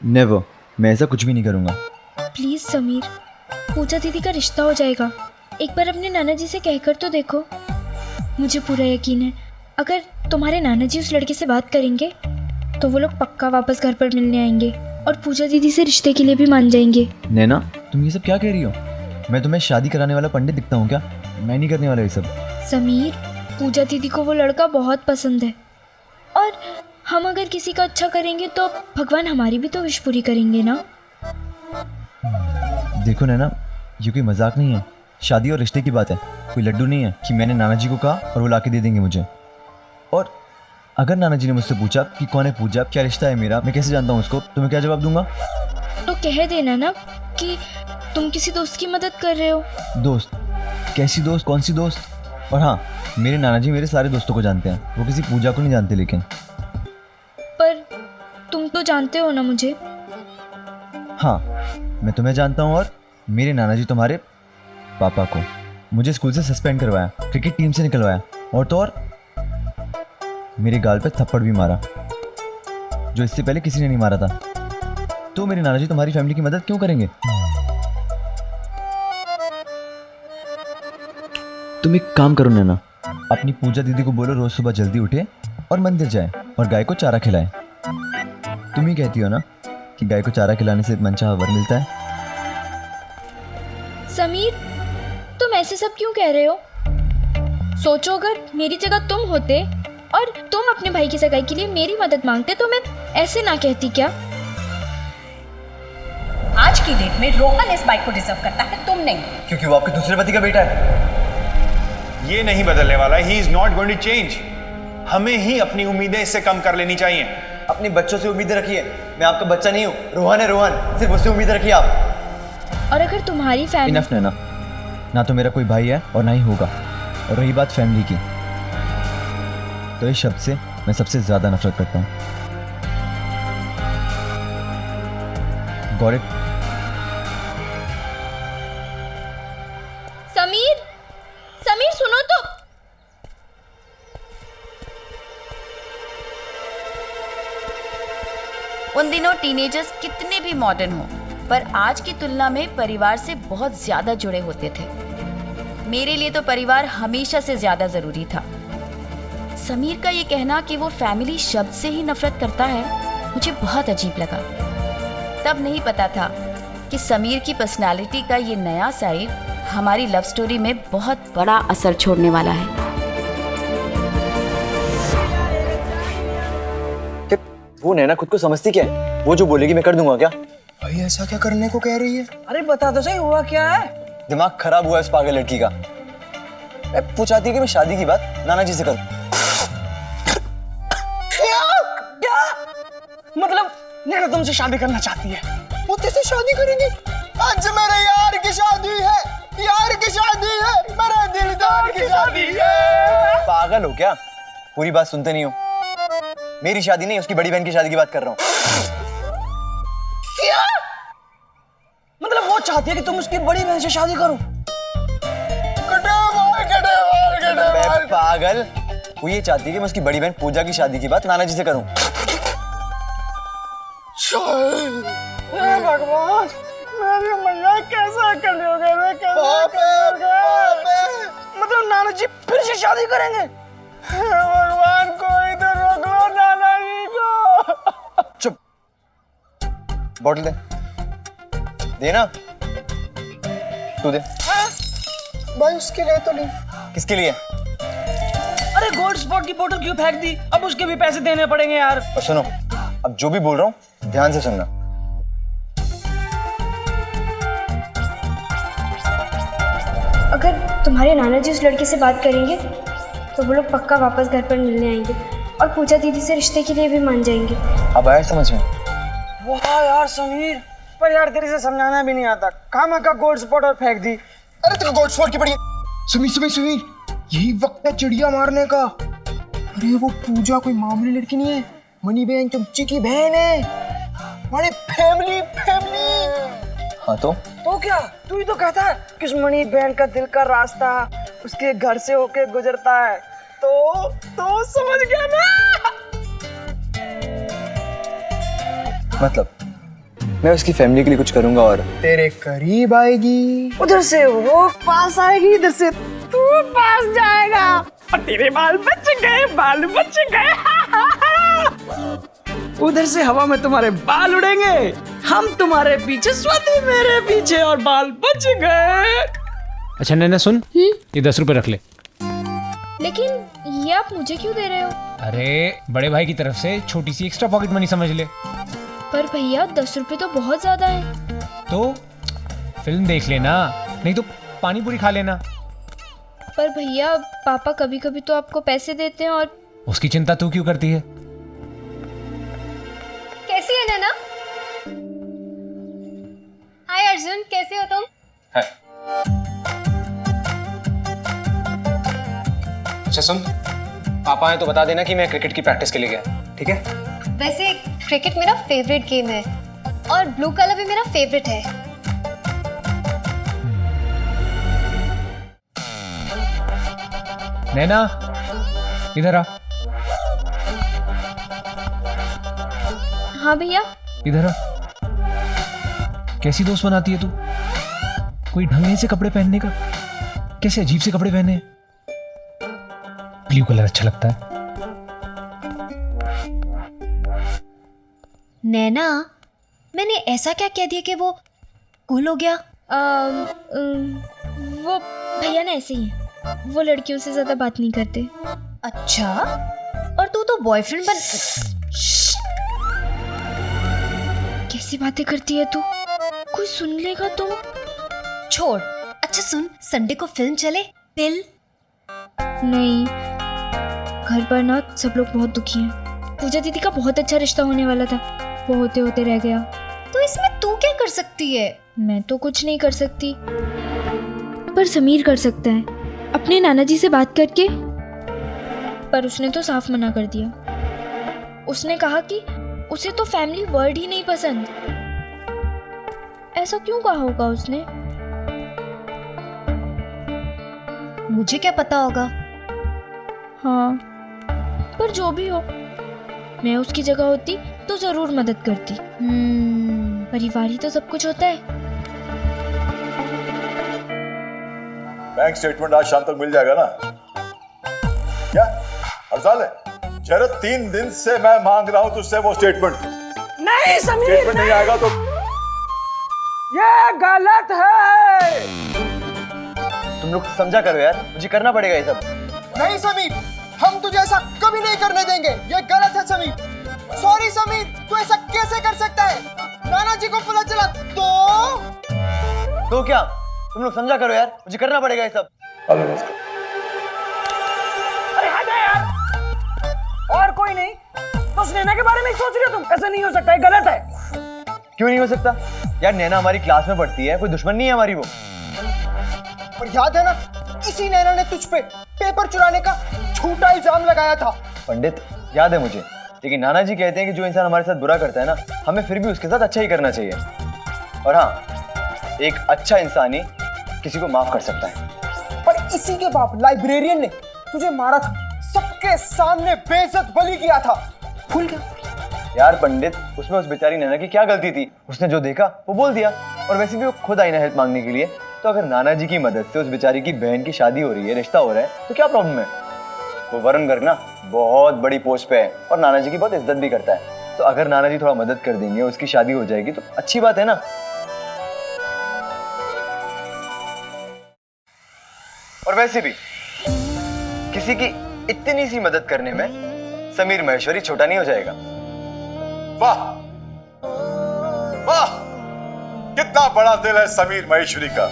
Never, मैं ऐसा कुछ भी नहीं करूँगा। प्लीज़ समीर, पूजा दीदी का रिश्ता हो जाएगा। एक बार अपने नाना जी से कहकर तो देखो। मुझे पूरा यकीन है अगर तुम्हारे नाना जी उस लड़के से बात करेंगे तो वो लोग पक्का वापस घर पर मिलने आएंगे और पूजा दीदी से रिश्ते के लिए भी मान जाएंगे। नैना, तुम ये सब क्या कह रही हो? मैं तुम्हें शादी कराने वाला पंडित दिखता हूँ क्या? मैं नहीं करने वाला ये सब। समीर, पूजा दीदी को वो लड़का बहुत पसंद है और हम अगर किसी का अच्छा करेंगे तो भगवान हमारी भी तो विश पूरी करेंगे ना। देखो नैना, ये कोई मजाक नहीं है। शादी और रिश्ते की बात है, कोई लड्डू नहीं है कि मैंने नाना जी को कहा और वो लाके दे देंगे मुझे। और अगर नाना जी ने मुझसे पूछा कि कौन है पूजा, क्या रिश्ता है मेरा, मैं कैसे जानता हूँ उसको, तो मैं क्या जवाब दूंगा? तो कह देना ना कि तुम किसी दोस्त की मदद कर रहे हो। दोस्त? कैसी दोस्त, कौन सी दोस्त? और हाँ, मेरे नाना जी मेरे सारे दोस्तों को जानते हैं, वो किसी पूजा को नहीं जानते। लेकिन पर तुम तो जानते हो ना मुझे। हाँ, मैं तुम्हें जानता हूँ और मेरे नाना जी तुम्हारे पापा को मुझे स्कूल से सस्पेंड करवाया, क्रिकेट टीम से निकलवाया और तो और मेरे गाल पे थप्पड़ भी मारा, जो इससे पहले किसी ने नहीं मारा था। तो मेरे नाना जी तुम्हारी फैमिली की मदद क्यों करेंगे? तुम एक काम करो नैना, अपनी पूजा दीदी को बोलो रोज सुबह जल्दी उठे और मंदिर जाए और गाय को चारा खिलाए। तुम ही कहती हो ना कि गाय को चारा खिलाने से मनचाहा वर मिलता है। समीर, तुम ऐसे सब क्यों कह रहे हो? सोचो अगर मेरी जगह तुम होते और तुम अपने भाई की सगाई के लिए मेरी मदद मांगते तो मैं ऐसे ना कहती क्या? आज की डेट में रोहन इस बाइक को डिजर्व करता है, तुम नहीं। क्योंकि वो आपके दूसरे पति का बेटा है। ये नहीं बदलने वाला, he is not going to change. हमें ही अपनी उम्मीदें इससे कम कर लेनी चाहिए। अपने बच्चों से उम्मीदें रखिए, मैं आपका बच्चा नहीं हूँ। रोहन है रोहन, सिर्फ उससे उम्मीदें रखिए आप। और अगर तुम्हारी फैमिली इनफ नैना, ना तो मेरा कोई भाई है और ना ही होगा। और रही बात फैमिली की, तो इस शब्द से मैं सबसे ज्यादा नफरत करता हूँ। Got it? समीर, समीर सुनो तो। उन दिनों टीनेजर्स कितने भी मॉडर्न हो पर आज की तुलना में परिवार से बहुत ज्यादा जुड़े होते थे। मेरे लिए तो परिवार हमेशा से ज्यादा जरूरी था। समीर का ये कहना कि वो फैमिली शब्द से ही नफरत करता है मुझे बहुत अजीब लगा। तब नहीं पता था कि समीर की पर्सनालिटी का ये नया साइड हमारी लव स्टोरी में बहुत बड़ा असर छोड़ने वाला है। वो नैना खुद को समझती क्या है? वो जो बोलेगी मैं कर दूंगा क्या? भाई ऐसा क्या करने को कह रही है? अरे बता तो सही, हुआ क्या है? दिमाग खराब हुआ है इस पागल लड़की का। वो चाहती है कि मैं शादी की बात नाना जी से करूं। क्या? मतलब नैना तुमसे शादी करना चाहती है? वो तेरे शादी करेंगे? आज मेरे यार की शादी है, यार की शादी है, मेरे दिलदार की शादी है। पागल हो क्या? पूरी बात सुनते नहीं हो। मेरी शादी नहीं, उसकी बड़ी बहन की शादी की बात कर रहा हूँ। क्या? मतलब वो चाहती है कि तुम उसकी बड़ी बहन से शादी करो? मैं पागल, वो ये चाहती है कि मैं उसकी बड़ी बहन पूजा की शादी की बात नाना जी से करूं। हे भगवान, मेरी मैया कैसा कर लोगे रे? कैसा कर लोगे? मतलब नाना जी फिर से शादी करेंगे? हे भगवान, कोई तो रोक लो नाना जी को। चुप, बॉटल दे। देना, तू दे। भाई उसके लिए तो नहीं। किसके लिए? अरे गोल्ड स्पॉट की बोतल क्यों फेंक दी? अब उसके भी पैसे देने पड़ेंगे यार। और सुनो, अब जो भी बोल रहा हूँ ध्यान से सुनना। अगर तुम्हारे नाना जी उस लड़के से बात करेंगे तो वो लोग पक्का वापस घर पर मिलने आएंगे और पूजा दीदी से रिश्ते के लिए भी मान जाएंगे। अब आया समझ में? वाह यार समीर, पर यार तेरे से समझाना भी नहीं आता, खामा का गोल्ड स्पॉट और फेंक दी। अरे तेरे गोल्ड स्पॉट की पड़ी है। सुमीर, यही वक्त है चिड़िया मारने का। अरे वो पूजा कोई मामूली लड़की नहीं है, मनी बहन चमची की बहन है। हमारे फैमिली। हाँ तो क्या तू ही तो कहता है कि उस मणि बहन का दिल का रास्ता उसके घर से होके गुजरता है, तो समझ गया ना? मतलब मैं उसकी फैमिली के लिए कुछ करूंगा और तेरे करीब आएगी। उधर से वो पास आएगी, इधर से तू पास जाएगा और तेरे बाल बच गए, बाल बच गए। उधर से हवा में तुम्हारे बाल उड़ेंगे, हम तुम्हारे पीछे, स्वाति मेरे पीछे, और बाल बच गए। अच्छा नैना सुन, ये 10 रुपए रख ले। लेकिन ये आप मुझे क्यों दे रहे हो? अरे बड़े भाई की तरफ से छोटी सी एक्स्ट्रा पॉकेट मनी समझ ले। पर भैया 10 रुपए तो बहुत ज्यादा है। तो फिल्म देख लेना, नहीं तो पानी पूरी खा लेना। पर भैया पापा कभी कभी तो आपको पैसे देते हैं और उसकी चिंता तू क्यों करती है? कैसी है नैना? हाय अर्जुन, कैसे हो तुम? अच्छा सुन, पापा है तो बता देना कि मैं क्रिकेट की प्रैक्टिस के लिए गया, ठीक है? वैसे क्रिकेट मेरा फेवरेट गेम है और ब्लू कलर भी मेरा फेवरेट है। नैना इधर आ, हाँ भैया। इधर आ। कैसी दोस्त बनाती है तू? कोई ढंग नहीं से कपड़े पहनने का, कैसे अजीब से कपड़े पहने हैं। ब्लू कलर अच्छा लगता है। नैना, मैंने ऐसा क्या कह दिया कि वो कूल हो गया? वो भैया ना ऐसे ही है, वो लड़कियों से ज्यादा बात नहीं करते। अच्छा, और तू तो बॉयफ्रेंड बन। कैसी बातें करती है तू, कोई सुन लेगा तो। छोड़। अच्छा सुन, संडे को फिल्म चले, दिल? नहीं, घर पर ना सब लोग बहुत दुखी हैं। पूजा दीदी का बहुत अच्छा रिश्ता होने वाला था, वो होते होते रह गया। तो इसमें तू क्या कर सकती है? मैं तो कुछ नहीं कर सकती, पर समीर कर सकता है, अपने नाना जी से बात करके। पर उसने तो साफ मना कर दिया। उसने कहा कि उसे तो फैमिली वर्ड ही नहीं पसंद। ऐसा क्यों कहा होगा उसने? मुझे क्या पता होगा। हाँ, पर जो भी हो, मैं उसकी जगह होती तो जरूर मदद करती। परिवार ही तो सब कुछ होता है। बैंक स्टेटमेंट आज शाम तक मिल जाएगा ना? क्या हड़ताल है? शरद 3 दिन से मैं मांग रहा हूं तुझसे वो स्टेटमेंट। नहीं समीर, स्टेटमेंट नहीं आएगा तो ये गलत है। तुम लोग समझा करो यार, मुझे करना पड़ेगा ये सब। नहीं समीर, हम तुझे ऐसा कभी नहीं करने देंगे, ये गलत है समीर। सॉरी समीर, तू ऐसा कैसे कर सकता है? नाना जी को पता चला तो क्या? तुम लोग समझा करो यार, मुझे करना पड़ेगा ये सब। अरे हटा यार, और कोई नहीं तो उस नैना के बारे में ही सोच रहे हो तुम? ऐसा नहीं हो सकता, ये गलत है। क्यों नहीं हो सकता यार? नैना हमारी क्लास में पढ़ती है, कोई दुश्मन नहीं है हमारी वो। पर याद है ना, इसी नैना ने तुझ पे पेपर चुराने का झूठा इल्जाम लगाया था। पंडित याद है मुझे, लेकिन नाना जी कहते हैं कि जो इंसान हमारे साथ बुरा करता है ना, हमें फिर भी उसके साथ अच्छा ही करना चाहिए। और हाँ, एक अच्छा इंसान ही किसी को माफ कर सकता है। पर इसी के बाप लाइब्रेरियन ने तुझे मारा था, सबके सामने बेइज्जत बलि किया था, भूल गया? यार पंडित, उसमें उस बेचारी नैना की क्या गलती थी? उसने जो देखा वो बोल दिया, और वैसे भी वो खुद आई ना हेल्प मांगने के लिए। तो अगर नाना जी की मदद से उस बेचारी की बहन की शादी हो रही है, रिश्ता हो रहा है, तो क्या प्रॉब्लम है? वो वरुण गर्ग ना बहुत बड़ी पोस्ट पे है और नाना जी की बहुत इज्जत भी करता है। तो अगर नाना जी थोड़ा मदद कर देंगे, उसकी शादी हो जाएगी तो अच्छी बात है ना। और वैसे भी किसी की इतनी सी मदद करने में समीर महेश्वरी छोटा नहीं हो जाएगा। वाह वाह, कितना बड़ा दिल है समीर महेश्वरी का।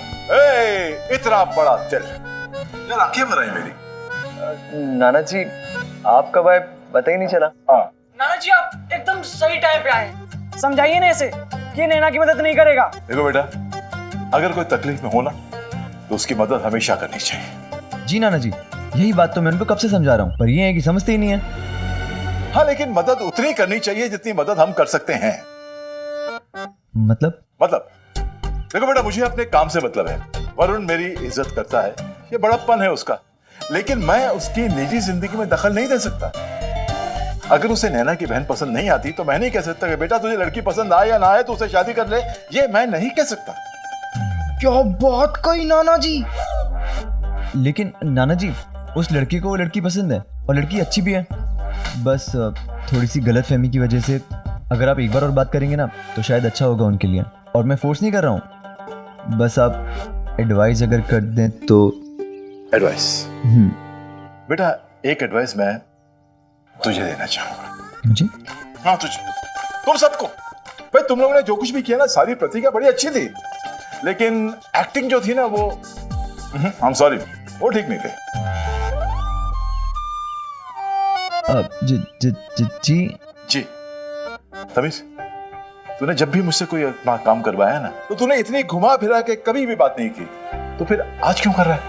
इतना बड़ा दिल यार, आंखें भर आई मेरी। नाना जी आप कब आए पता ही नहीं चला। हाँ, नाना जी आप एकदम सही टाइम पे आए। समझाइए ना इसे कि नैना की मदद नहीं करेगा। देखो बेटा, अगर कोई तकलीफ में हो ना तो उसकी मदद हमेशा करनी चाहिए। जी नाना जी, यही बात तो मैं उनको कब से समझा रहा हूँ, पर ये है कि समझते ही नहीं है। हाँ, लेकिन मदद उतनी करनी चाहिए जितनी मदद हम कर सकते हैं। मतलब देखो बेटा, मुझे अपने काम से मतलब है। वरुण मेरी इज्जत करता है, ये बड़प्पन है उसका, लेकिन मैं उसकी निजी जिंदगी में दखल नहीं दे सकता। अगर उसे नैना की बहन पसंद नहीं आती तो मैं नहीं कह सकता कि बेटा तुझे लड़की पसंद आए या ना आए तो उसे शादी कर ले। ये मैं नहीं कह सकता। क्या बात कही नाना जी। लेकिन नाना जी, उस लड़के को वो लड़की पसंद है और लड़की अच्छी भी है। बस थोड़ी सी गलत फहमी की वजह से अगर आप एक बार और बात करेंगे ना तो शायद अच्छा होगा उनके लिए। और मैं फोर्स नहीं कर रहा हूँ, बस आप एडवाइस अगर कर दें तो। एडवाइस? बेटा एक एडवाइस मैं तुझे देना चाहूंगा। मुझे? हाँ तुझे, तुम सबको। भाई तुम लोगों ने जो कुछ भी किया ना, सारी प्रतिज्ञा बड़ी अच्छी थी, लेकिन एक्टिंग जो थी ना वो आई एम सॉरी, वो ठीक नहीं थे। जी तमीज, तूने जब भी मुझसे कोई अपना काम करवाया ना तो तूने इतनी घुमा फिरा के कभी भी बात नहीं की, तो फिर आज क्यों कर रहा है?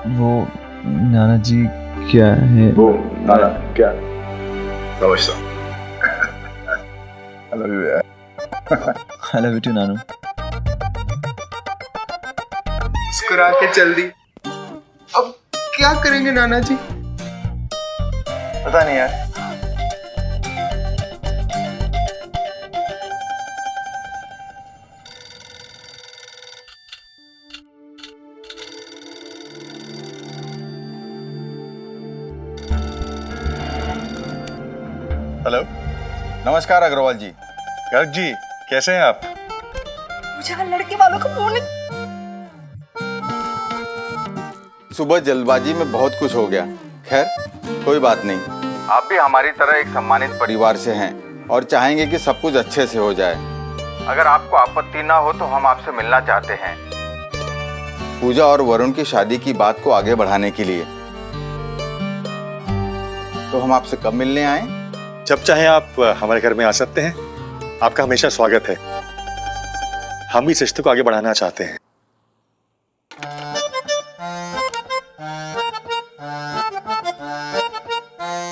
वो नाना जी क्या है? वो नाना क्या? नमस्ते। I love you यार। I love you too, नानू। मुस्कुरा के चल दी। अब क्या करेंगे नाना जी? पता नहीं यार। हेलो। नमस्कार अग्रवाल जी। गर्ग जी, कैसे हैं आप? मुझे लड़के वालों का फोन। सुबह जल्दबाजी में बहुत कुछ हो गया। खैर कोई बात नहीं, आप भी हमारी तरह एक सम्मानित परिवार से हैं और चाहेंगे कि सब कुछ अच्छे से हो जाए। अगर आपको आपत्ति ना हो तो हम आपसे मिलना चाहते हैं, पूजा और वरुण की शादी की बात को आगे बढ़ाने के लिए। तो हम आपसे कब मिलने आए? जब चाहे आप हमारे घर में आ सकते हैं, आपका हमेशा स्वागत है। हम इस रिश्ते को आगे बढ़ाना चाहते हैं।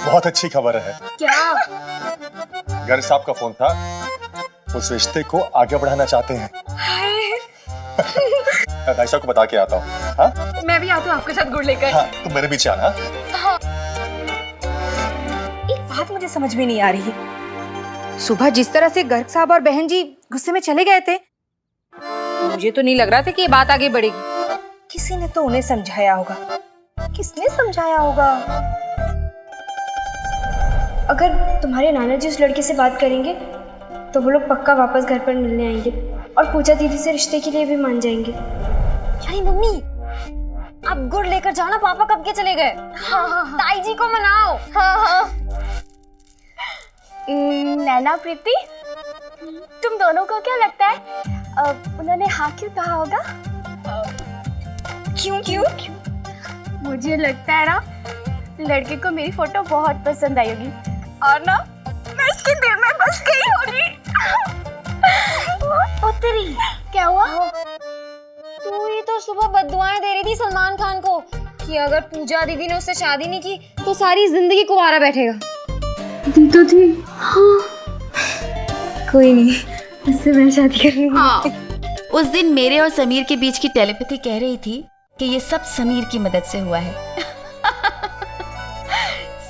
बहुत अच्छी खबर है। क्या? गर्ग साहब का फोन था, उस रिश्ते को आगे बढ़ाना चाहते हैं। मैं भाई साहब को बता के आता हूँ। हाँ? मैं भी आती हूँ आपके साथ गुड़ लेकर। हाँ, तुम मेरे पीछे आना। हाँ। एक बात मुझे समझ में नहीं आ रही। सुबह जिस तरह से गर्ग साहब और बहन जी गुस्से में चले गए थे, मुझे तो नहीं लग रहा था कि ये बात आगे बढ़ेगी। किसी ने तो उन्हें समझाया होगा। किसने समझाया होगा? अगर तुम्हारे नाना जी उस लड़के से बात करेंगे तो वो लोग पक्का वापस घर पर मिलने आएंगे और पूजा दीदी से रिश्ते के लिए भी मान जाएंगे। अरे मम्मी, आप गुड़ लेकर जाओ ना, पापा कब के चले गए। हाँ। ताई जी को मनाओ। हाँ। नैना प्रीति, तुम दोनों को क्या लगता है उन्होंने हाँ क्यों कहा होगा? क्यों? मुझे लगता है ना लड़के को मेरी फोटो बहुत पसंद आई होगी और ना मैं इसके दिल में बस गई होगी। ओ तेरी, क्या हुआ? तू ही तो सुबह बद्दुआएं दे रही थी सलमान खान को कि अगर पूजा दीदी ने उससे शादी नहीं की तो सारी जिंदगी कुंवारा बैठेगा। दी तो थी। हाँ। कोई नहीं, इससे मैं शादी करूंगी। हाँ। उस दिन मेरे और समीर के बीच की टेलीपैथी कह रही थी कि ये सब समीर की मदद से हुआ है।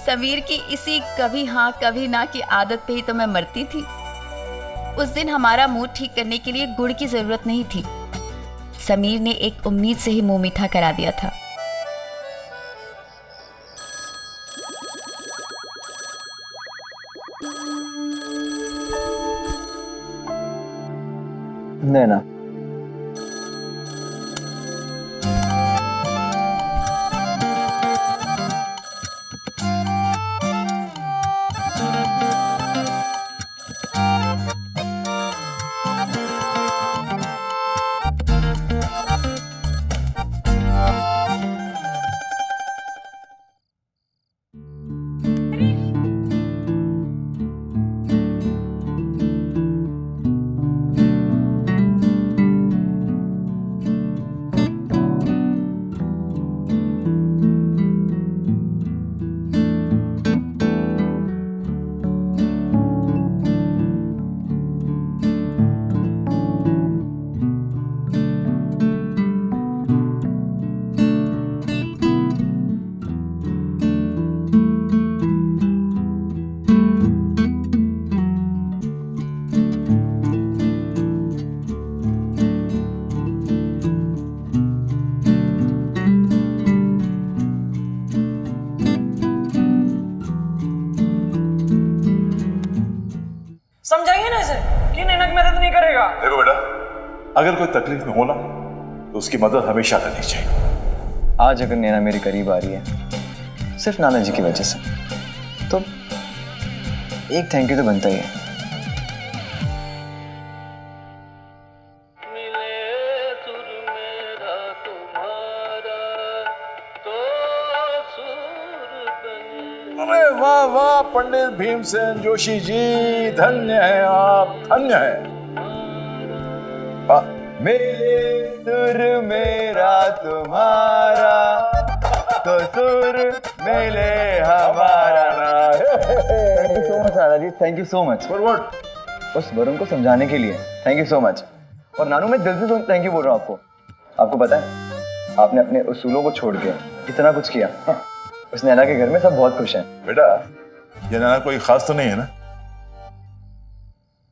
समीर की इसी कभी हाँ कभी ना की आदत पे ही तो मैं मरती थी। उस दिन हमारा मूड ठीक करने के लिए गुड़ की जरूरत नहीं थी। समीर ने एक उम्मीद से ही मुंह मीठा करा दिया था। नैना, तक मदद नहीं करेगा। देखो बेटा, अगर कोई तकलीफ में हो ना तो उसकी मदद हमेशा करनी चाहिए। आज अगर नैना मेरे करीब आ रही है सिर्फ नाना जी की वजह से, तो एक थैंक यू तो बनता ही है। अरे वाह वाह पंडित भीमसेन जोशी जी, धन्य है आप, धन्य है। मेरे सुर मेरा तुम्हारा, तो सुर मेले हमारा। Thank you so much Nana ji, thank you so much. उस वरुण को समझाने के लिए थैंक यू सो मच। और नानू मैं दिल से थैंक यू बोल रहा हूँ आपको। आपको पता है आपने अपने उसूलों को छोड़ के इतना कुछ किया। उस नैना के घर में सब बहुत खुश हैं। बेटा ये नैना कोई खास तो नहीं है ना?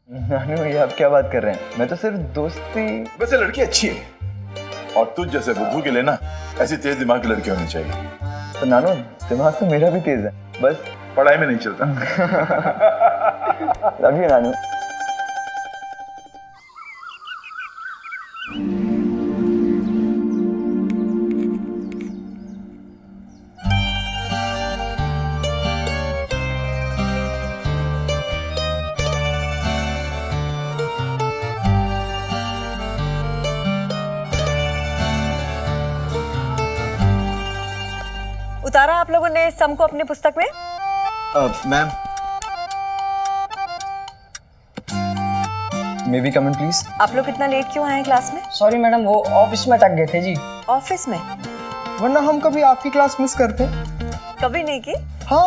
नानू ये आप क्या बात कर रहे हैं? मैं तो सिर्फ दोस्ती। वैसे लड़की अच्छी है और तुझ जैसे बुद्धू के लिए ना ऐसी तेज दिमाग की लड़की होनी चाहिए। तो नानू दिमाग तो मेरा भी तेज है, बस पढ़ाई में नहीं चलता। लव यू नानू। उतारा आप लोगों ने सम को अपनी पुस्तक में? Ma'am may be come in please. आप लोग इतना लेट क्यों आए हैं क्लास में? सॉरी मैडम, वो ऑफिस में अटक गए थे जी। ऑफिस में? वरना हम कभी आपकी क्लास मिस करते? कभी नहीं की। हाँ,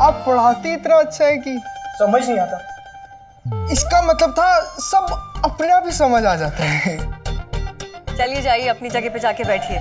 आप पढ़ाते इतना अच्छा है कि समझ नहीं आता। इसका मतलब था सब अपने आप ही समझ आ जाता है। चलिए जाइए अपनी जगह पे जाके बैठिए।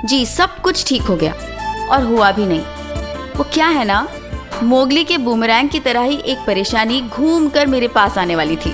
जी सब कुछ ठीक हो गया और हुआ भी नहीं। वो क्या है ना, मोगली के बूमरैंग की तरह ही एक परेशानी घूम कर मेरे पास आने वाली थी।